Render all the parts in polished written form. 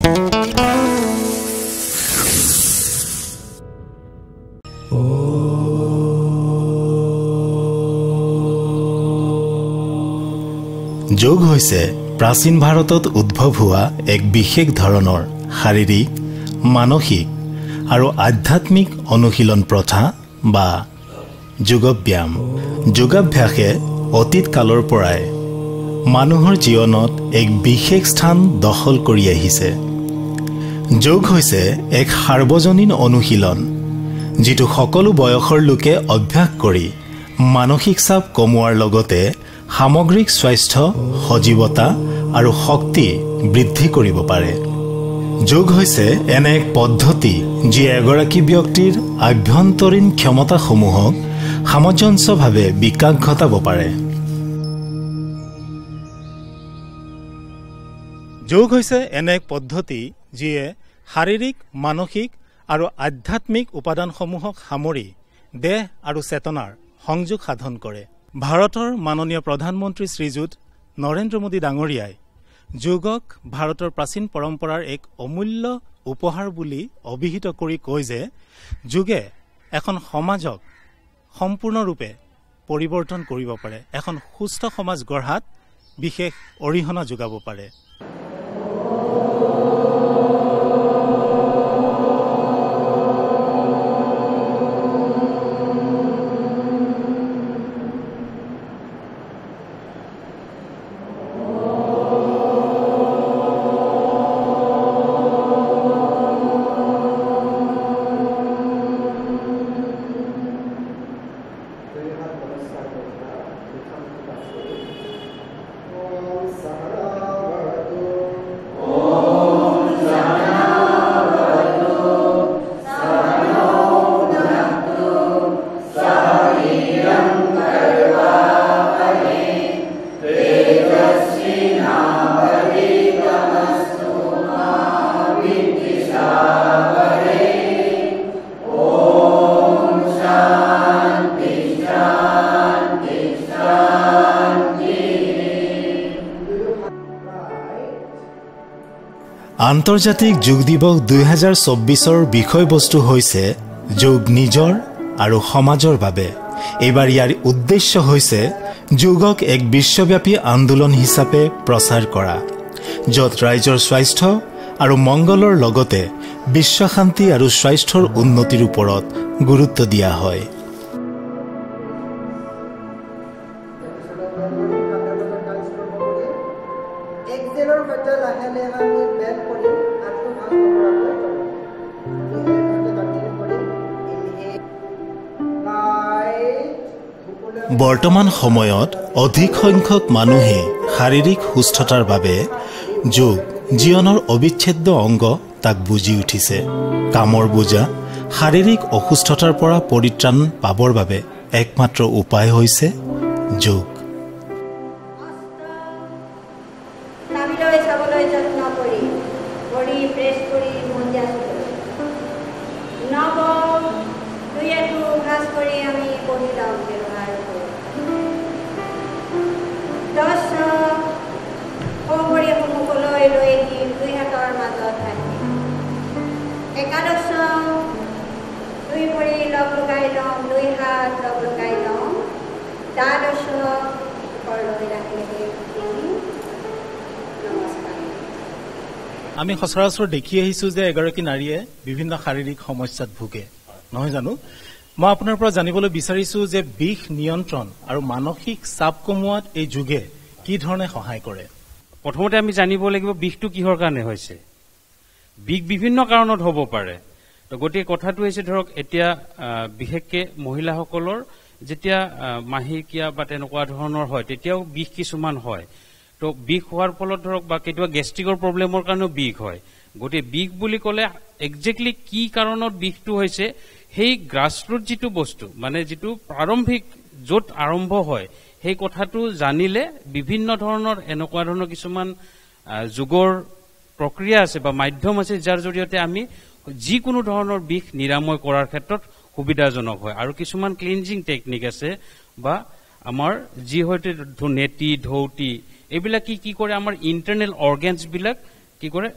যোগ হৈছে প্ৰাচীন ভাৰতত উদ্ভৱ হোৱা এক বিশেষ ধৰণৰ শাৰীৰিক, মানসিক আৰু আধ্যাত্মিক অনুশীলন প্ৰথা বা যোগব্যায়াম। যোগাভ্যাসে অতীত কালৰ পৰাই মানুহৰ জীৱনত এক বিশেষ স্থান দখল কৰি আহিছে। যোগ হৈছে এক সাৰ্বজনীন অনুশীলন যিটো সকলো বয়সৰ লোকে অভ্যাস কৰি মানসিক চাপ কমোৱাৰ লগতে সামগ্ৰিক স্বাস্থ্য, সজীৱতা আৰু শক্তি বৃদ্ধি কৰিব পাৰে। যোগ হৈছে এনে এক পদ্ধতি যিয়ে এগৰাকী ব্যক্তিৰ আভ্যন্তৰীণ ক্ষমতাসমূহক সামঞ্জস্যভাৱে বিকাশ ঘটাব পাৰে। যোগ হৈছে এনে এক পদ্ধতি যিয়ে শাৰীৰিক, মানসিক আৰু আধ্যাত্মিক উপাদানসমূহক সামৰি দেহ আৰু চেতনাৰ সংযোগ সাধন কৰে। ভাৰতৰ মাননীয় প্ৰধানমন্ত্ৰী শ্ৰীযুত নৰেন্দ্ৰ মোদী ডাঙৰীয়াই যোগক ভাৰতৰ প্ৰাচীন পৰম্পৰাৰ এক অমূল্য উপহাৰ বুলি অভিহিত কৰি কয় যে যোগে এখন সমাজক সম্পূৰ্ণৰূপে পৰিৱৰ্তন কৰিব পাৰে, এখন সুস্থ সমাজ গঢ়াত বিশেষ অৰিহণা যোগাব পাৰে। আন্তৰ্জাতিক যোগ দিৱস 2024ৰ বিষয়বস্তু হৈছে যোগ নিজৰ আৰু সমাজৰ বাবে। এইবাৰ ইয়াৰ উদ্দেশ্য হৈছে যোগক এক বিশ্বব্যাপী আন্দোলন হিচাপে প্ৰচাৰ কৰা, য'ত ৰাইজৰ স্বাস্থ্য আৰু মংগলৰ লগতে বিশ্ব শান্তি আৰু স্বাস্থ্যৰ উন্নতিৰ ওপৰত গুৰুত্ব দিয়া হয়। বৰ্তমান সময়ত অধিক সংখ্যক মানুহে শাৰীৰিক সুস্থতাৰ বাবে যোগ জীৱনৰ অবিচ্ছেদ্য অংগ তাক বুজি উঠিছে। কামৰ বোজা, শাৰীৰিক অসুস্থতাৰ পৰা পৰিত্ৰাণ পাবৰ বাবে একমাত্ৰ উপায় হৈছে যোগ। আমি সচৰাচৰ দেখি আহিছো যে এগৰাকী নাৰীয়ে বিভিন্ন শাৰীৰিক সমস্যাত ভোগে, নহয় জানো? মই আপোনাৰ পৰা জানিবলৈ বিচাৰিছো যে বিষ নিয়ন্ত্ৰণ আৰু মানসিক চাপ কমোৱাত এই যোগে কি ধৰণে সহায় কৰে? প্ৰথমতে আমি জানিব লাগিব বিষটো কিহৰ কাৰণে হৈছে। বিষ বিভিন্ন কাৰণত হ'ব পাৰে। তো গতিকে কথাটো হৈছে ধৰক এতিয়া বিশেষকে মহিলাসকলৰ যেতিয়া মাহেকীয়া বা তেনেকুৱা ধৰণৰ হয় তেতিয়াও বিষ কিছুমান হয়। তো বিষ হোৱাৰ ফলত ধৰক বা কেতিয়াবা গেষ্ট্ৰিকৰ প্ৰব্লেমৰ কাৰণেও বিষ হয়। গতিকে বিষ বুলি ক'লে একজেক্টলি কি কাৰণত বিষটো হৈছে সেই গ্ৰাছৰুট যিটো বস্তু মানে যিটো প্ৰাৰম্ভিক য'ত আৰম্ভ হয় সেই কথাটো জানিলে বিভিন্ন ধৰণৰ এনেকুৱা ধৰণৰ কিছুমান যোগৰ প্ৰক্ৰিয়া আছে বা মাধ্যম আছে যাৰ জৰিয়তে আমি যিকোনো ধৰণৰ বিষ নিৰাময় কৰাৰ ক্ষেত্ৰত সুবিধাজনক হয়। আৰু কিছুমান ক্লিনজিং টেকনিক আছে বা আমাৰ যি হয়তো নেতি ধৌতি এইবিলাক কি কৰে আমাৰ ইণ্টাৰনেল অৰ্গেনছবিলাক কি কৰে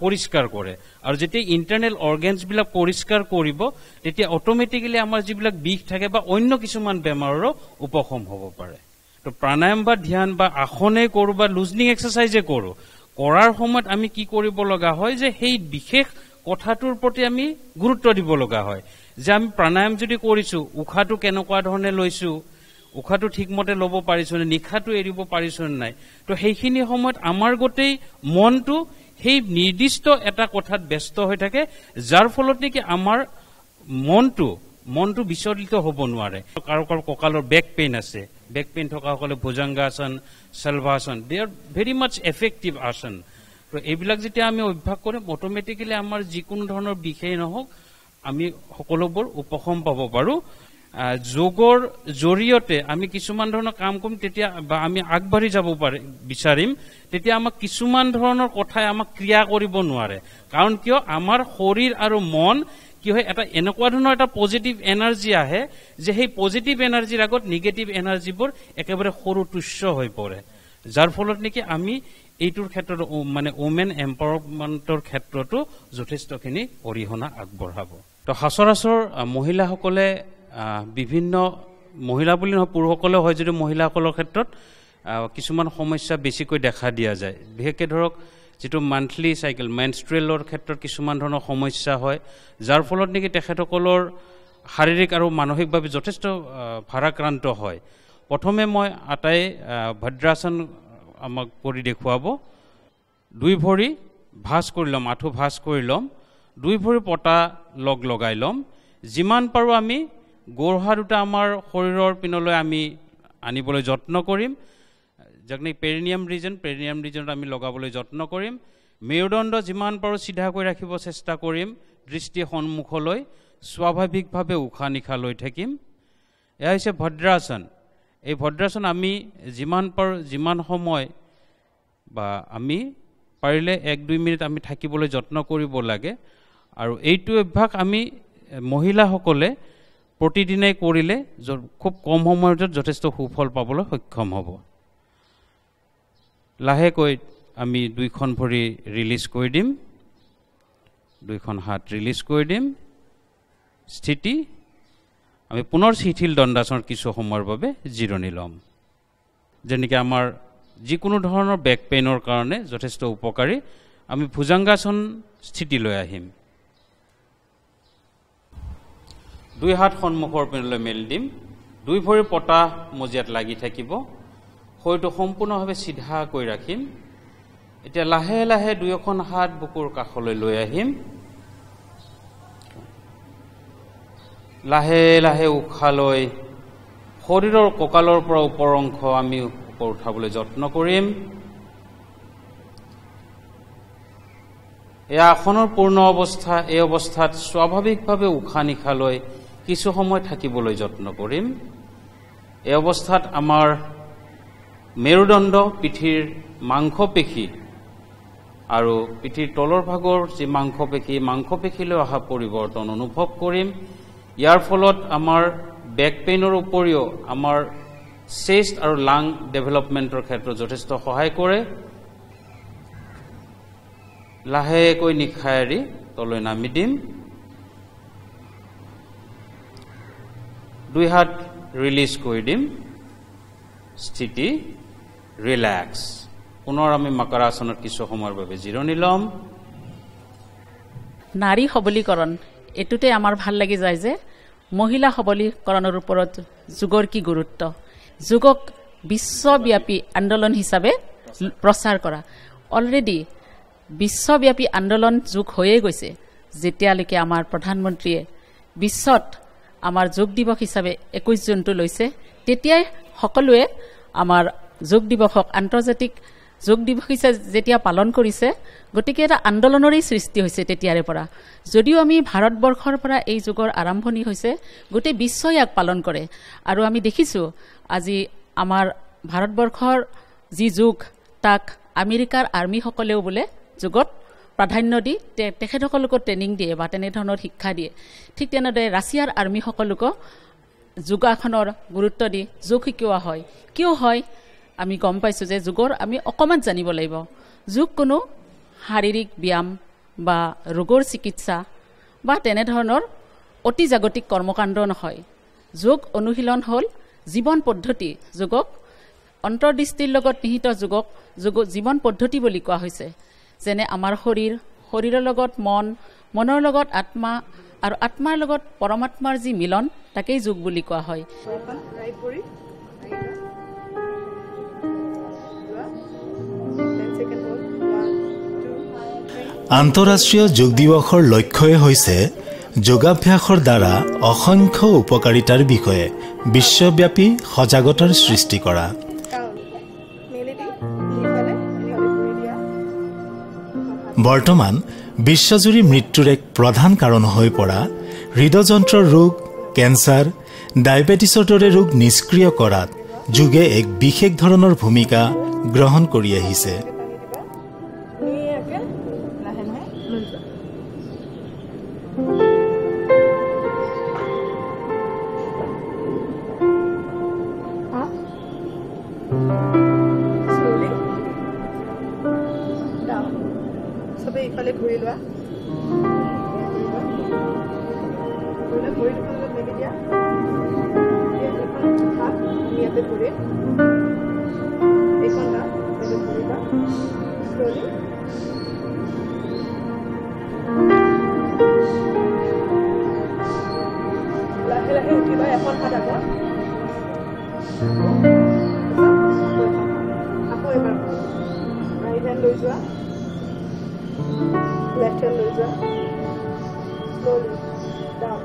পৰিষ্কাৰ কৰে আৰু যেতিয়া ইণ্টাৰনেল অৰ্গেনছবিলাক পৰিষ্কাৰ কৰিব তেতিয়া অট'মেটিকেলি আমাৰ যিবিলাক বিষ থাকে বা অন্য কিছুমান বেমাৰৰো উপশম হ'ব পাৰে তো প্ৰাণায়াম বা ধ্যান বা আসনে কৰোঁ বা লুজনিং এক্সাৰচাইজে কৰোঁ কৰাৰ সময়ত আমি কি কৰিব লগা হয় যে সেই বিশেষ কথাটোৰ প্ৰতি আমি গুৰুত্ব দিব লগা হয় যে আমি প্ৰাণায়াম যদি কৰিছোঁ উশাহটো কেনেকুৱা ধৰণে লৈছোঁ উশাহটো ঠিকমতে ল'ব পাৰিছোঁ নে নিশাটো এৰিব পাৰিছোঁ নে নাই তো সেইখিনি সময়ত আমাৰ গোটেই মনটো সেই নিৰ্দিষ্ট এটা কথাত ব্যস্ত হৈ থাকে যাৰ ফলত নেকি আমাৰ মনটো বিচলিত হ'ব নোৱাৰে কাৰো কঁকালৰ বেক পেইন আছে বেক পেইন থকাসকলে ভুজংগাসন শলভাসন দে আৰ ভেৰি মাছ এফেক্টিভ আসন তো এইবিলাক যেতিয়া আমি অভ্যাস কৰিম অট'মেটিকেলি আমাৰ যিকোনো ধৰণৰ বিষেই নহওক আমি সকলোবোৰ উপশম পাব পাৰোঁ যোগৰ জৰিয়তে আমি কিছুমান ধৰণৰ কাম কৰিম তেতিয়া বা আমি আগবাঢ়ি যাব বিচাৰিম তেতিয়া আমাক কিছুমান ধৰণৰ কথাই আমাক ক্ৰিয়া কৰিব নোৱাৰে কাৰণ কিয় আমাৰ শৰীৰ আৰু মন কি হয় এটা এনেকুৱা ধৰণৰ এটা পজিটিভ এনাৰ্জি আহে যে সেই পজিটিভ এনাৰ্জিৰ আগত নিগেটিভ এনাৰ্জিবোৰ একেবাৰে সৰু তুচ্ছ হৈ পৰে যাৰ ফলত নেকি আমি এইটোৰ ক্ষেত্ৰত মানে ওমেন এম্পাৱাৰমেণ্টৰ ক্ষেত্ৰতো যথেষ্টখিনি অৰিহণা আগবঢ়াব তো সচৰাচৰ মহিলাসকলে বিভিন্ন মহিলা বুলি নহয় পুৰুষসকলেও হয় যদি মহিলাসকলৰ ক্ষেত্ৰত কিছুমান সমস্যা বেছিকৈ দেখা দিয়া যায় বিশেষকৈ ধৰক যিটো মান্থলি চাইকেল মেনষ্ট্ৰুৱেলৰ ক্ষেত্ৰত কিছুমান ধৰণৰ সমস্যা হয় যাৰ ফলত নেকি তেখেতসকলৰ শাৰীৰিক আৰু মানসিকভাৱে যথেষ্ট ভাৰাক্ৰান্ত হয় প্ৰথমে মই আটাই ভদ্ৰাসন আমাক কৰি দেখুৱাব দুই ভৰি ভাঁজ কৰি ল'ম আঁঠু ভাঁজ কৰি ল'ম দুই ভৰি পতা লগাই ল'ম যিমান পাৰোঁ আমি গোৰহা দুটা আমাৰ শৰীৰৰ পিনলৈ আমি আনিবলৈ যত্ন কৰিম যাক নেকি পেৰিনিয়াম ৰিজনত আমি লগাবলৈ যত্ন কৰিম মেৰুদণ্ড যিমান পাৰোঁ চিধাকৈ ৰাখিব চেষ্টা কৰিম দৃষ্টি সন্মুখলৈ স্বাভাৱিকভাৱে উশাহ নিশাহ লৈ থাকিম এয়া হৈছে ভদ্ৰাসন এই ভদ্ৰাসন আমি যিমান সময় বা আমি পাৰিলে 1-2 মিনিট আমি থাকিবলৈ যত্ন কৰিব লাগে আৰু এইটো অভ্যাস আমি মহিলাসকলে প্ৰতিদিনাই কৰিলে খুব কম সময়ত যথেষ্ট সুফল পাবলৈ সক্ষম হ'ব লাহেকৈ আমি দুইখন ভৰি ৰিলিজ কৰি দিম দুইখন হাত ৰিলিজ কৰি দিম স্থিতি আমি পুনৰ শিথিল দণ্ডাসনত কিছু সময়ৰ বাবে জিৰণি ল'ম যেনেকৈ আমাৰ যিকোনো ধৰণৰ বেক পেইনৰ কাৰণে যথেষ্ট উপকাৰী আমি ভুজংগাসন স্থিতিলৈ আহিম দুই হাত সন্মুখৰ পিনলৈ মেলি দিম দুই ভৰি পতা মজিয়াত লাগি থাকিব শৰীৰটো সম্পূৰ্ণভাৱে চিধা কৰি ৰাখিম এতিয়া লাহে লাহে দুয়োখন হাত বুকুৰ কাষলৈ লৈ আহিম লাহে লাহে উশাহ লৈ শৰীৰৰ কঁকালৰ পৰা ওপৰ অংশ আমি ওপৰ উঠাবলৈ যত্ন কৰিম এই আসনৰ পূৰ্ণ অৱস্থা এই অৱস্থাত স্বাভাৱিকভাৱে উশাহ নিশাহ লৈ কিছু সময় থাকিবলৈ যত্ন কৰিম এই অৱস্থাত আমাৰ মেৰুদণ্ড পিঠিৰ মাংসপেশী আৰু পিঠিৰ তলৰ ভাগৰ যি মাংসপেশীলৈ অহা পৰিৱৰ্তন অনুভৱ কৰিম ইয়াৰ ফলত আমাৰ বেক পেইনৰ উপৰিও আমাৰ চেষ্ট আৰু লাং ডেভেলপমেণ্টৰ ক্ষেত্ৰত যথেষ্ট সহায় কৰে লাহেকৈ নিশা এৰি তললৈ নামি দিম দুই হাত ৰিলিজ কৰি দিম স্থিতি ৰিলেক্স পুনৰ আমি মকৰাসনত কিছু সময়ৰ বাবে জিৰণি ল'ম নাৰী সবলীকৰণ এটোতে আমাৰ ভাল লাগি যায় যে মহিলা সবলীকৰণৰ ওপৰত যোগৰ কি গুৰুত্ব যোগক বিশ্বব্যাপী আন্দোলন হিচাপে প্ৰচাৰ কৰা অলৰেডি বিশ্বব্যাপী আন্দোলন যোগ হৈয়ে গৈছে যেতিয়ালৈকে আমাৰ প্ৰধানমন্ত্ৰীয়ে বিশ্বত আমাৰ যোগ দিৱস হিচাপে 21 জুনটো লৈছে তেতিয়াই সকলোৱে আমাৰ যোগ দিৱসক আন্তৰ্জাতিক যোগ দিৱস হিচাপে যেতিয়া পালন কৰিছে গতিকে এটা আন্দোলনৰে সৃষ্টি হৈছে তেতিয়াৰে পৰা যদিও আমি ভাৰতবৰ্ষৰ পৰা এই যোগৰ আৰম্ভণি হৈছে গোটেই বিশ্বই ইয়াক পালন কৰে আৰু আমি দেখিছোঁ আজি আমাৰ ভাৰতবৰ্ষৰ যি যোগ তাক আমেৰিকাৰ আৰ্মিসকলেও বোলে যোগত প্ৰাধান্য দি তেখেতসকলকো ট্ৰেইনিং দিয়ে বা তেনেধৰণৰ শিক্ষা দিয়ে ঠিক তেনেদৰে ৰাছিয়াৰ আৰ্মিসকলকো যোগাসনৰ গুৰুত্ব দি যোগ শিকোৱা হয় কিয় হয় আমি গম পাইছোঁ যে যোগৰ আমি অকণমান জানিব লাগিব যোগ কোনো শাৰীৰিক ব্যায়াম বা ৰোগৰ চিকিৎসা বা তেনেধৰণৰ অতি জাগতিক কৰ্মকাণ্ড নহয়। যোগ অনুশীলন হ'ল জীৱন পদ্ধতি। যোগক অন্তৰ্দৃষ্টিৰ লগত নিহিত যোগক জীৱন পদ্ধতি বুলি কোৱা হৈছে। যেনে আমাৰ শৰীৰৰ লগত মন, মনৰ লগত আত্মা আৰু আত্মাৰ লগত পৰমাত্মাৰ যি মিলন তাকেই যোগ বুলি কোৱা হয়। আন্তঃৰাষ্ট্ৰীয় যোগ দিৱসৰ লক্ষ্যই হৈছে যোগাভ্যাসৰ দ্বাৰা অসংখ্য উপকাৰিতাৰ বিষয়ে বিশ্বব্যাপী সজাগতাৰ সৃষ্টি কৰা। বৰ্তমান বিশ্বজুৰি মৃত্যুৰ এক প্ৰধান কাৰণ হৈ পৰা হৃদযন্ত্ৰৰ ৰোগ, কেঞ্চাৰ, ডায়েবেটিছৰ দৰে ৰোগ নিষ্ক্ৰিয় কৰাত যোগে এক বিশেষ ধৰণৰ ভূমিকা গ্ৰহণ কৰি আহিছে। ইফালে ঘূৰি লোৱা, মেলি দিয়া, হাত ইয়াতে ধৰি এইখন হাত ধৰিবা, শ্ল'লি লাহে লাহে উঠিবা। এখন হাত আগত, আকৌ এবাৰ ৰাইট হেণ্ড লৈ যোৱা, left hand লৈ যোৱা, slowly down,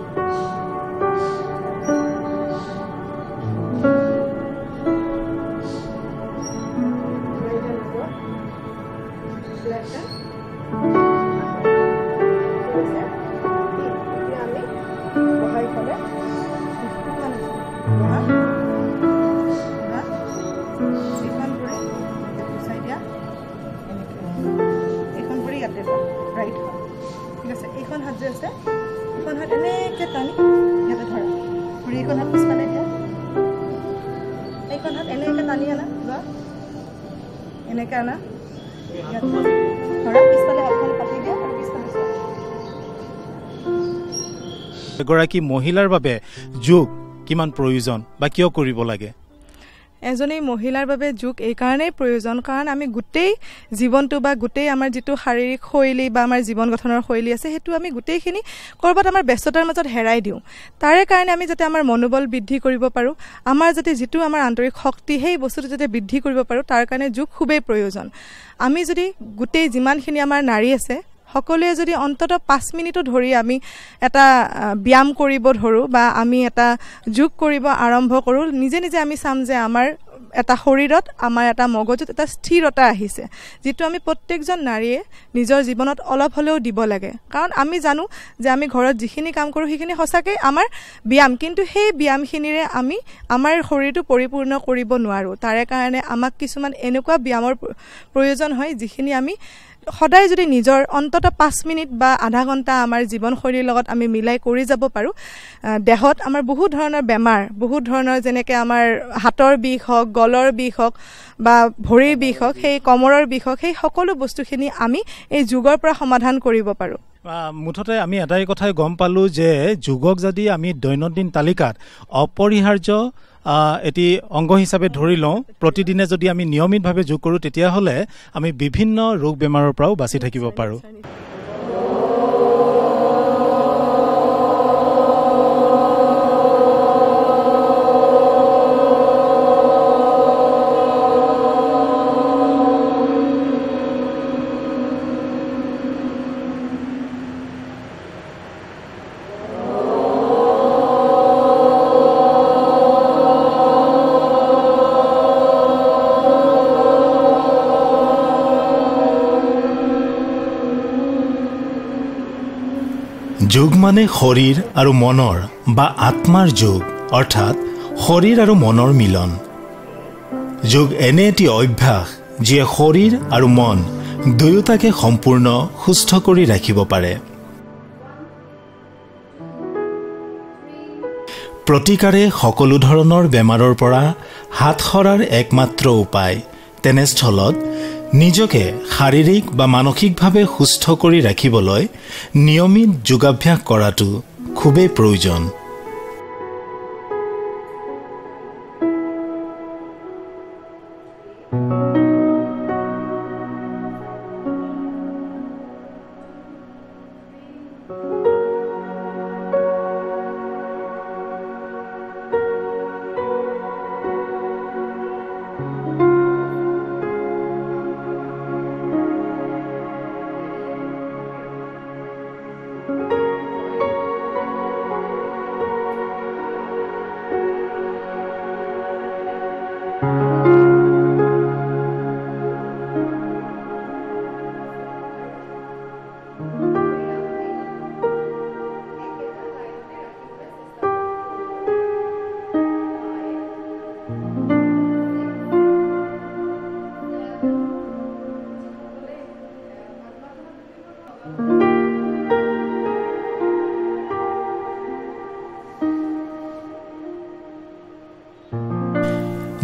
right hand over, left hand, এতিয়া আমি বহাই ফলে বহা এইখন ভৰি গুচাই দিয়া, এইখন ভৰি ইয়াতে ৰাইট হাত, ঠিক আছে। এইখন হাত যে আছে, এইখন হাত এনেকৈ টানি ইয়াতে ধৰা, ভৰি এইখন হাত পিছফালে দিয়া, এইখন হাত এনেকৈ টানি আনা, লোৱা এনেকৈ আনা, ইয়াত ধৰা, পিছফালে হাতখন পাতি দিয়া আৰু পিছফালে চোৱা। এগৰাকী মহিলাৰ বাবে যোগ কিমান প্ৰয়োজন বা কিয় কৰিব লাগে? এজনী মহিলাৰ বাবে যোগ এইকাৰণেই প্ৰয়োজন কাৰণ আমি গোটেই জীৱনটো বা গোটেই আমাৰ যিটো শাৰীৰিক শৈলী বা আমাৰ জীৱন গঠনৰ শৈলী আছে সেইটো আমি গোটেইখিনি ক'ৰবাত আমাৰ ব্যস্ততাৰ মাজত হেৰাই দিওঁ। তাৰে কাৰণে আমি যাতে আমাৰ মনোবল বৃদ্ধি কৰিব পাৰোঁ, আমাৰ যাতে যিটো আমাৰ আন্তৰিক শক্তি সেই বস্তুটো যাতে বৃদ্ধি কৰিব পাৰোঁ, তাৰ কাৰণে যোগ খুবেই প্ৰয়োজন। আমি যদি গোটেই যিমানখিনি আমাৰ নাৰী আছে সকলোৱে যদি অন্তত 5 মিনিটো ধৰি আমি এটা ব্যায়াম কৰিব ধৰোঁ বা আমি এটা যোগ কৰিব আৰম্ভ কৰোঁ, নিজে নিজে আমি চাম যে আমাৰ এটা শৰীৰত, আমাৰ এটা মগজুত এটা স্থিৰতা আহিছে, যিটো আমি প্ৰত্যেকজন নাৰীয়ে নিজৰ জীৱনত অলপ হ'লেও দিব লাগে। কাৰণ আমি জানো যে আমি ঘৰত যিখিনি কাম কৰোঁ সেইখিনি সঁচাকৈ আমাৰ ব্যায়াম, কিন্তু সেই ব্যায়ামখিনিৰে আমি আমাৰ শৰীৰটো পৰিপূৰ্ণ কৰিব নোৱাৰোঁ। তাৰে কাৰণে আমাক কিছুমান এনেকুৱা ব্যায়ামৰ প্ৰয়োজন হয় যিখিনি আমি সদায় যদি নিজৰ অন্তত 5 মিনিট বা আধা ঘণ্টা আমাৰ জীৱনশৈলীৰ লগত আমি মিলাই কৰি যাব পাৰোঁ, দেহত আমাৰ বহুত ধৰণৰ বেমাৰ, বহুত ধৰণৰ যেনেকৈ আমাৰ হাতৰ বিষ হওক, গলৰ বিষ হওক বা ভৰিৰ বিষ হওক, সেই কমৰৰ বিষ হওক, সেই সকলো বস্তুখিনি আমি এই যোগৰ পৰা সমাধান কৰিব পাৰোঁ। মুঠতে আমি এটাই কথাই গম পালোঁ যে যোগক যদি আমি দৈনন্দিন তালিকাত অপৰিহাৰ্য এটি অংগ হিচাপে ধৰি লওঁ, প্ৰতিদিনে যদি আমি নিয়মিতভাৱে যোগ কৰোঁ তেতিয়াহ'লে আমি বিভিন্ন ৰোগ বেমাৰৰ পৰাও বাচি থাকিব পাৰোঁ। যোগ মানে শৰীৰ আৰু মনৰ বা আত্মাৰ যোগ, অৰ্থাৎ শৰীৰ আৰু মনৰ মিলন। যোগ এনে এটি অভ্যাস যিয়ে শৰীৰ আৰু মন দুয়োটাকে সম্পূৰ্ণ সুস্থ কৰি ৰাখিব পাৰে। প্ৰতিকাৰে সকলো ধৰণৰ বেমাৰৰ পৰা হাত সৰাৰ একমাত্ৰ উপায়। তেনেস্থলত নিজকে শাৰীৰিক বা মানসিকভাৱে সুস্থ কৰি ৰাখিবলৈ নিয়মিত যোগাভ্যাস কৰাটো খুবেই প্ৰয়োজন।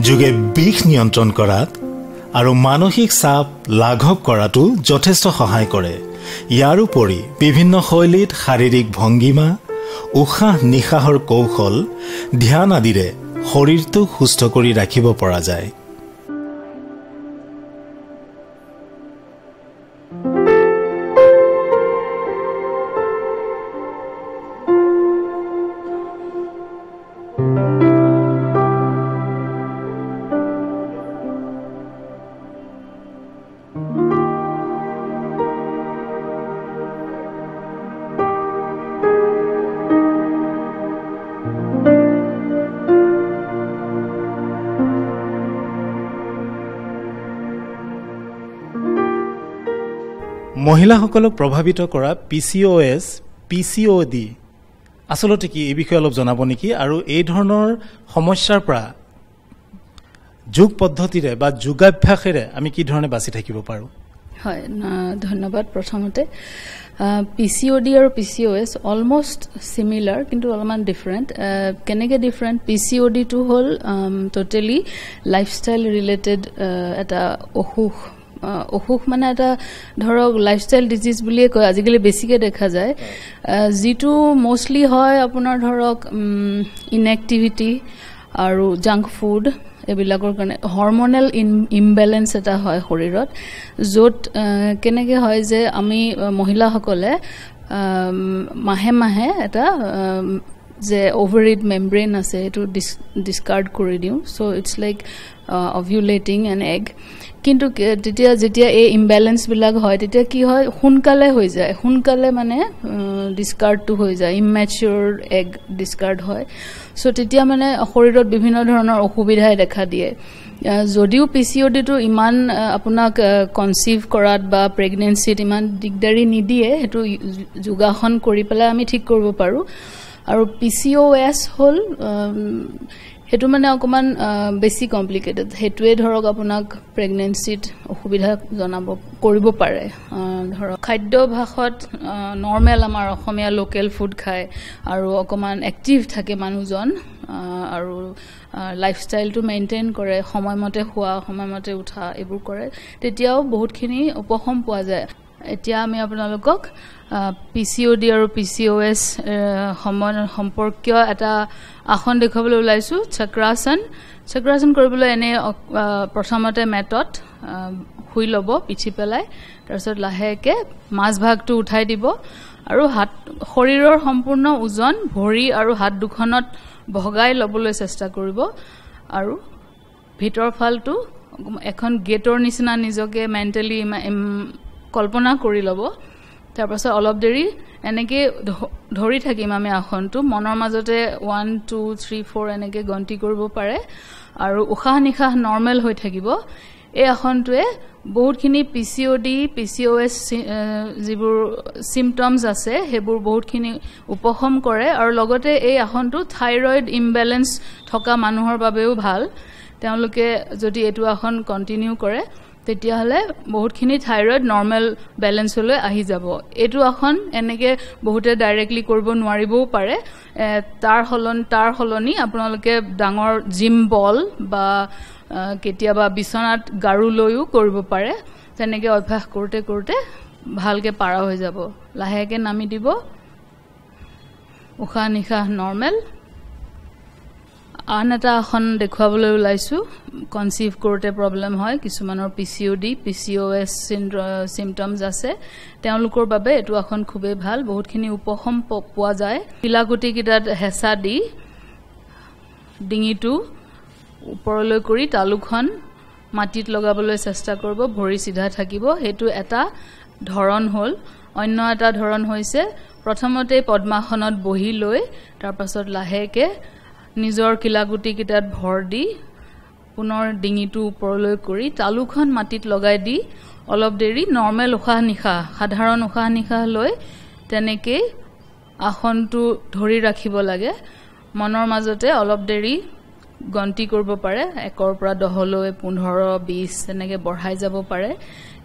যোগে বিষ নিয়ন্ত্ৰণ কৰাত আৰু মানসিক চাপ লাঘৱ কৰাটো যথেষ্ট সহায় কৰে। ইয়াৰ উপৰি বিভিন্ন শৈলীত শাৰীৰিক ভংগীমা, উশাহ নিশাহৰ কৌশল, ধ্যান আদিৰে শৰীৰটো সুস্থ কৰি ৰাখিব পৰা যায়। মহিলাসকলক প্ৰভাৱিত কৰা PCOS, PCOD আচলতে কি এই বিষয়ে অলপ জনাব নেকি? আৰু এই ধৰণৰ সমস্যাৰ পৰা যোগ পদ্ধতিৰে বা যোগাভ্যাসেৰে আমি কি ধৰণে বাচি থাকিব পাৰোঁ? হয়, ধন্যবাদ। প্ৰথমতে PCOD আৰু PCOS অলমষ্ট চিমিলাৰ, কিন্তু অলপমান ডিফাৰেণ্ট। কেনেকৈ ডিফাৰেণ্ট? PCODটো হ'ল টোটেলি লাইফষ্টাইল ৰিলেটেড এটা অসুখ মানে এটা ধৰক লাইফষ্টাইল ডিজিজ বুলিয়ে কয়, আজিকালি বেছিকৈ দেখা যায়। যিটো মষ্টলি হয় আপোনাৰ ধৰক ইনএক্টিভিটি আৰু জাংক ফুড, এইবিলাকৰ কাৰণে হৰমনেল ইমবেলেঞ্চ এটা হয় শৰীৰত, য'ত কেনেকৈ হয় যে আমি মহিলাসকলে মাহে মাহে এটা যে অভাৰিড মেমব্ৰেইন আছে এইটো ডিছকাৰ্ড কৰি দিওঁ। চ' ইটছ লাইক অভিউলেটিং এন এগ। কিন্তু যেতিয়া এই ইমবেলেঞ্চবিলাক হয় তেতিয়া কি হয়, সোনকালে হৈ যায়, সোনকালে মানে ডিছকাৰ্ডটো হৈ যায়, ইমেচিয়ৰ এগ ডিছকাৰ্ড হয়। চ' তেতিয়া মানে শৰীৰত বিভিন্ন ধৰণৰ অসুবিধাই দেখা দিয়ে। যদিও PCODটো ইমান আপোনাক কনচিভ কৰাত বা প্ৰেগনেঞ্চিত ইমান দিগদাৰী নিদিয়ে, সেইটো যোগাসন কৰি পেলাই আমি ঠিক কৰিব পাৰোঁ। আৰু PCOS হ'ল সেইটো মানে অকণমান বেছি কমপ্লিকেটেড, সেইটোৱে ধৰক আপোনাক প্ৰেগনেঞ্চিত অসুবিধা কৰিব পাৰে। ধৰক খাদ্যাভ্যাসত নৰ্মেল আমাৰ অসমীয়া লোকেল ফুড খায় আৰু অকণমান এক্টিভ থাকে মানুহজন, আৰু লাইফষ্টাইলটো মেইনটেইন কৰে, সময়মতে খোৱা, সময়মতে উঠা, এইবোৰ কৰে, তেতিয়াও বহুতখিনি উপশম পোৱা যায়। এতিয়া আমি আপোনালোকক PCOD আৰু PCOS সম্পৰ্কীয় এটা আসন দেখুৱাবলৈ ওলাইছোঁ, চক্ৰাসন। চক্ৰাসন কৰিবলৈ এনেই প্ৰথমতে মেটত শুই ল'ব পিঠি পেলাই, তাৰপিছত লাহেকৈ মাজভাগটো উঠাই দিব আৰু শৰীৰৰ সম্পূৰ্ণ ওজন ভৰি আৰু হাত দুখনত ভগাই ল'বলৈ চেষ্টা কৰিব। আৰু ভিতৰ ফালটো এখন গেটৰ নিচিনা নিজকে মেণ্টেলি কল্পনা কৰি ল'ব। তাৰপাছত অলপ দেৰি এনেকৈ ধৰি থাকিম আমি আসনটো, মনৰ মাজতে 1, 2, 3, 4 এনেকৈ গন্তি কৰিব পাৰে আৰু উশাহ নিশাহ নৰ্মেল হৈ থাকিব। এই আসনটোৱে বহুতখিনি PCOD, PCOS যিবোৰ চিমটমছ আছে সেইবোৰ বহুতখিনি উপশম কৰে। আৰু লগতে এই আসনটো থাইৰইড ইমবেলেঞ্চ থকা মানুহৰ বাবেও ভাল। তেওঁলোকে যদি এইটো আসন কণ্টিনিউ কৰে তেতিয়াহ'লে বহুতখিনি থাইৰইড নৰ্মেল বেলেঞ্চলৈ আহি যাব। এইটো আসন এনেকৈ বহুতে ডাইৰেক্টলি কৰিব নোৱাৰিবও পাৰে, তাৰ সলনি আপোনালোকে ডাঙৰ জিম বল বা কেতিয়াবা বিচনাত গাৰু লৈও কৰিব পাৰে। তেনেকৈ অভ্যাস কৰোঁতে কৰোঁতে ভালকৈ পাৰা হৈ যাব। লাহেকৈ নামি দিব, উশাহ নিশাহ নৰ্মেল। আন এটা আসন দেখুৱাবলৈ ওলাইছোঁ। কনচিভ কৰোঁতে প্ৰব্লেম হয়, কিছুমানৰ PCOD PCOS চিমটমছ আছে, তেওঁলোকৰ বাবে এইটো আসন খুবেই ভাল, বহুতখিনি উপশম পোৱা যায়। পিলাকুটিকেইটাত হেঁচা দি ডিঙিটো ওপৰলৈ কৰি তালুখন মাটিত লগাবলৈ চেষ্টা কৰিব, ভৰি চিধা থাকিব। সেইটো এটা ধৰণ হ'ল। অন্য এটা ধৰণ হৈছে প্ৰথমতে পদ্মাসনত বহি লৈ তাৰপাছত লাহেকৈ নিজৰ কিলাকুটিকেইটাত ভৰ দি পুনৰ ডিঙিটো ওপৰলৈ কৰি তালুখন মাটিত লগাই দি অলপ দেৰি নৰ্মেল উশাহ নিশাহ, সাধাৰণ উশাহ নিশাহ লৈ তেনেকেই আসনটো ধৰি ৰাখিব লাগে। মনৰ মাজতে অলপ দেৰি গন্তি কৰিব পাৰে, 1ৰ পৰা 10লৈ 15, 20 তেনেকৈ বঢ়াই যাব পাৰে।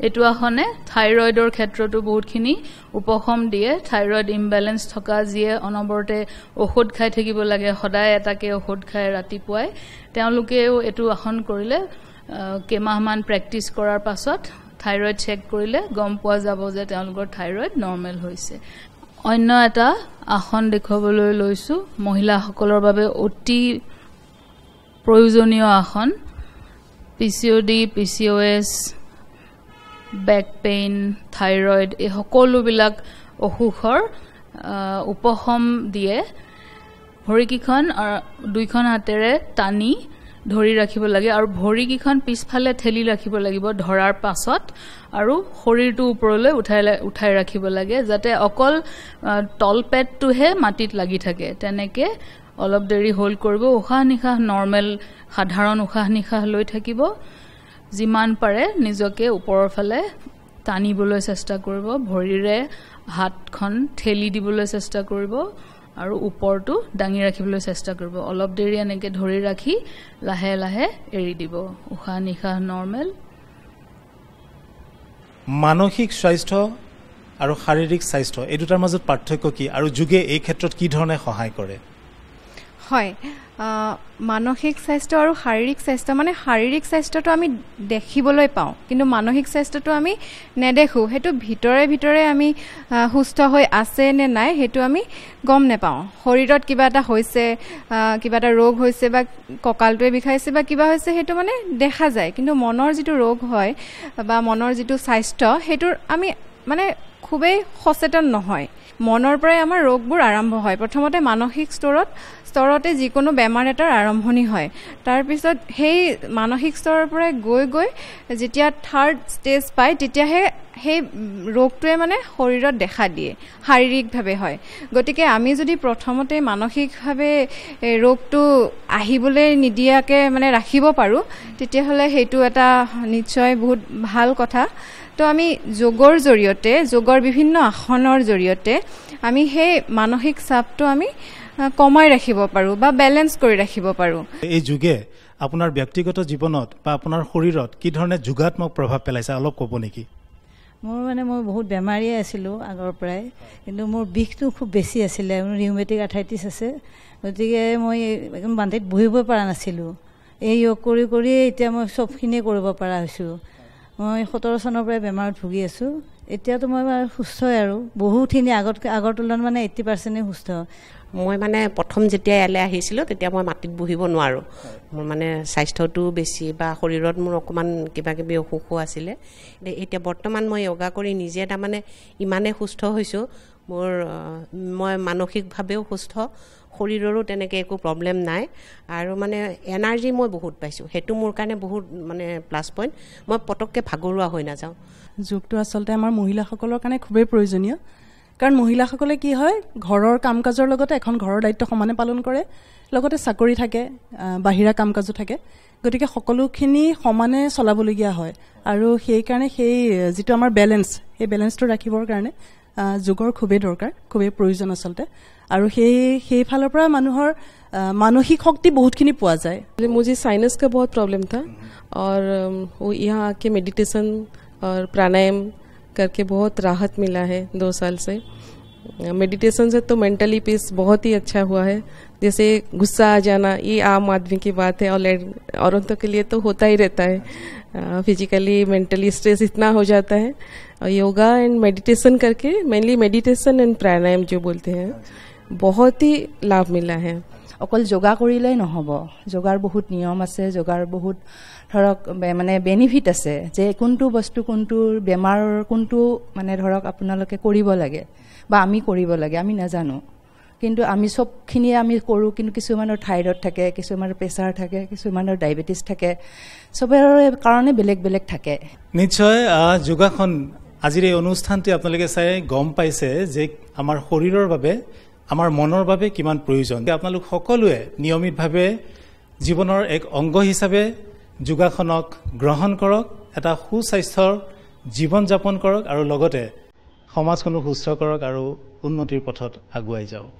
এইটো আসনে থাইৰয়ডৰ ক্ষেত্ৰতো বহুতখিনি উপশম দিয়ে। থাইৰয়ড ইমবেলেঞ্চ থকা যিয়ে অনবৰতে ঔষধ খাই থাকিব লাগে, সদায় এটাকে ঔষধ খায় ৰাতিপুৱাই, তেওঁলোকেও এইটো আসন কৰিলে কেইমাহমান প্ৰেক্টিচ কৰাৰ পাছত থাইৰয়ড চেক কৰিলে গম পোৱা যাব যে তেওঁলোকৰ থাইৰয়ড নৰ্মেল হৈছে। অন্য এটা আসন দেখুৱাবলৈ লৈছোঁ, মহিলাসকলৰ বাবে অতি প্ৰয়োজনীয় আসন। PCOD PCOS back pain, thyroid, এই সকলোবিলাক অসুখৰ উপশম দিয়ে। ভৰিকেইখন 2খন হাতেৰে টানি ধৰি ৰাখিব লাগে আৰু ভৰিকেইখন পিছফালে ঠেলি ৰাখিব লাগিব ধৰাৰ পাছত, আৰু শৰীৰটো ওপৰলৈ উঠাই ৰাখিব লাগে যাতে অকল তলপেটটোহে মাটিত লাগি থাকে। তেনেকৈ অলপ দেৰি হোল্ড কৰিব। উশাহ নিশাহ নৰ্মেল সাধাৰণ উশাহ নিশাহ লৈ থাকিব। যিমান পাৰে নিজকে ওপৰৰ ফালে টানিবলৈ চেষ্টা কৰিব, ভৰিৰে হাতখন ঠেলি দিবলৈ চেষ্টা কৰিব আৰু ওপৰটো দাঙি ৰাখিবলৈ চেষ্টা কৰিব। অলপ দেৰি এনেকৈ ধৰি ৰাখি লাহে লাহে এৰি দিব। উশাহ নিশাহ নৰ্মেল। মানসিক স্বাস্থ্য আৰু শাৰীৰিক স্বাস্থ্য এই দুটাৰ মাজত পাৰ্থক্য কি, আৰু যোগে এই ক্ষেত্ৰত কি ধৰণে সহায় কৰে? হয়, মানসিক স্বাস্থ্য আৰু শাৰীৰিক স্বাস্থ্য, মানে শাৰীৰিক স্বাস্থ্যটো আমি দেখিবলৈ পাওঁ কিন্তু মানসিক স্বাস্থ্যটো আমি নেদেখোঁ। সেইটো ভিতৰে ভিতৰে আমি সুস্থ হৈ আছে নে নাই সেইটো আমি গম নেপাওঁ। শৰীৰত কিবা এটা হৈছে, কিবা এটা ৰোগ হৈছে বা কঁকালটোৱে বিষাইছে বা কিবা হৈছে, সেইটো মানে দেখা যায়, কিন্তু মনৰ যিটো ৰোগ হয় বা মনৰ যিটো স্বাস্থ্য সেইটোৰ আমি মানে খুবেই সচেতন নহয়। মনৰ পৰাই আমাৰ ৰোগবোৰ আৰম্ভ হয়। প্ৰথমতে মানসিক স্তৰতে যিকোনো বেমাৰ এটাৰ আৰম্ভণি হয়, তাৰপিছত সেই মানসিক স্তৰৰ পৰাই গৈ গৈ যেতিয়া 3rd ষ্টেজ পায় তেতিয়াহে সেই ৰোগটোৱে মানে শৰীৰত দেখা দিয়ে, শাৰীৰিকভাৱে হয়। গতিকে আমি যদি প্ৰথমতে মানসিকভাৱে ৰোগটো আহিবলৈ নিদিয়াকৈ মানে ৰাখিব পাৰোঁ তেতিয়াহ'লে সেইটো এটা নিশ্চয় বহুত ভাল কথা। তো আমি যোগৰ জৰিয়তে, যোগৰ বিভিন্ন আসনৰ জৰিয়তে আমি সেই মানসিক চাপটো আমি কমাই ৰাখিব পাৰোঁ বা বেলেঞ্চ কৰি ৰাখিব পাৰোঁ। এই যোগে আপোনাৰ ব্যক্তিগত জীৱনত বা আপোনাৰ শৰীৰত কি ধৰণে যোগাত্মক প্ৰভাৱ পেলাইছে অলপ ক'ব নেকি? মই বহুত বেমাৰীয়ে আছিলোঁ আগৰ পৰাই, কিন্তু মোৰ বিষটো খুব বেছি আছিলে। মোৰ ৰিউমেটিক আৰ্থ্ৰাইটিছ আছে, গতিকে মই একদম বান্ধিত বহিবই পৰা নাছিলোঁ। এই য়োগ কৰি কৰিয়ে এতিয়া মই চবখিনিয়ে কৰিব পৰা হৈছোঁ। মই 17 চনৰ পৰাই বেমাৰত ভুগি আছোঁ। এতিয়াতো মই সুস্থই আৰু বহুতখিনি আগৰ তুলনাত মানে 80% সুস্থ। মই মানে প্ৰথম যেতিয়া ইয়ালৈ আহিছিলোঁ তেতিয়া মই মাটিত বহিব নোৱাৰোঁ। মোৰ মানে স্বাস্থ্যটো বেছি বা শৰীৰত মোৰ অকণমান কিবা কিবি অসুখো আছিলে। এতিয়া বৰ্তমান মই য়োগা কৰি নিজে তাৰমানে ইমানেই সুস্থ হৈছোঁ, মই মানসিকভাৱেও সুস্থ, শৰীৰৰো তেনেকৈ একো প্ৰব্লেম নাই, আৰু মানে এনাৰ্জি মই বহুত পাইছোঁ। সেইটো মোৰ কাৰণে বহুত মানে প্লাছ পইণ্ট। মই পটককৈ ভাগৰুৱা হৈ নাযাওঁ। যোগটো আচলতে আমাৰ মহিলাসকলৰ কাৰণে খুবেই প্ৰয়োজনীয়, কাৰণ মহিলাসকলে কি হয়, ঘৰৰ কাম কাজৰ লগতে এখন ঘৰৰ দায়িত্ব সমানে পালন কৰে, লগতে চাকৰি থাকে, বাহিৰা কাম কাজো থাকে, গতিকে সকলোখিনি সমানে চলাবলগীয়া হয়। আৰু সেইকাৰণে সেই যিটো আমাৰ বেলেঞ্চ, সেই বেলেঞ্চটো ৰাখিবৰ কাৰণে যোগৰ খুবেই দৰকাৰ, খুবেই প্ৰয়োজন আচলতে। আৰু সেই ফালৰ পৰা মানুহৰ मानसिक शक्ति बहुत खिनी पोआ जाए। मुझे साइनस का बहुत प्रॉब्लम था और वो यहाँ आके मेडिटेशन और प्राणायाम करके बहुत राहत मिला है 2 साल से। मेडिटेशन से तो मेंटली पीस बहुत ही अच्छा हुआ है। जैसे गुस्सा आ जाना ये आम आदमी की बात है और औरतों के लिए तो होता ही रहता है, फिजिकली मेंटली स्ट्रेस इतना हो जाता है। और योगा एंड मेडिटेशन करके, मेनली मेडिटेशन एंड प्राणायाम जो बोलते हैं, बहुत ही लाभ मिला है। অকল যোগা কৰিলেই নহ'ব, যোগাৰ বহুত নিয়ম আছে, যোগাৰ বহুত ধৰক মানে বেনিফিট আছে, যে কোনটো বস্তু কোনটো বেমাৰৰ কোনটো মানে ধৰক আপোনালোকে কৰিব লাগে বা আমি কৰিব লাগে আমি নাজানো, কিন্তু আমি চবখিনিয়ে আমি কৰোঁ। কিন্তু কিছুমানৰ থাইৰয়ড থাকে, কিছুমানৰ প্ৰেছাৰ থাকে, কিছুমানৰ ডায়েবেটিছ থাকে, চবৰে কাৰণে বেলেগ বেলেগ থাকে। নিশ্চয় যোগাসন আজিৰ এই অনুষ্ঠানটি আপোনালোকে চাই গম পাইছে যে আমাৰ শৰীৰৰ বাবে, আমাৰ মনৰ বাবে কিমান প্ৰয়োজন। আপোনালোক সকলোৱে নিয়মিতভাৱে জীৱনৰ এক অংগ হিচাপে যোগাসনক গ্ৰহণ কৰক, এটা সুস্বাস্থ্যৰ জীৱন যাপন কৰক আৰু লগতে সমাজখনো সুস্থ কৰক আৰু উন্নতিৰ পথত আগুৱাই যাওক।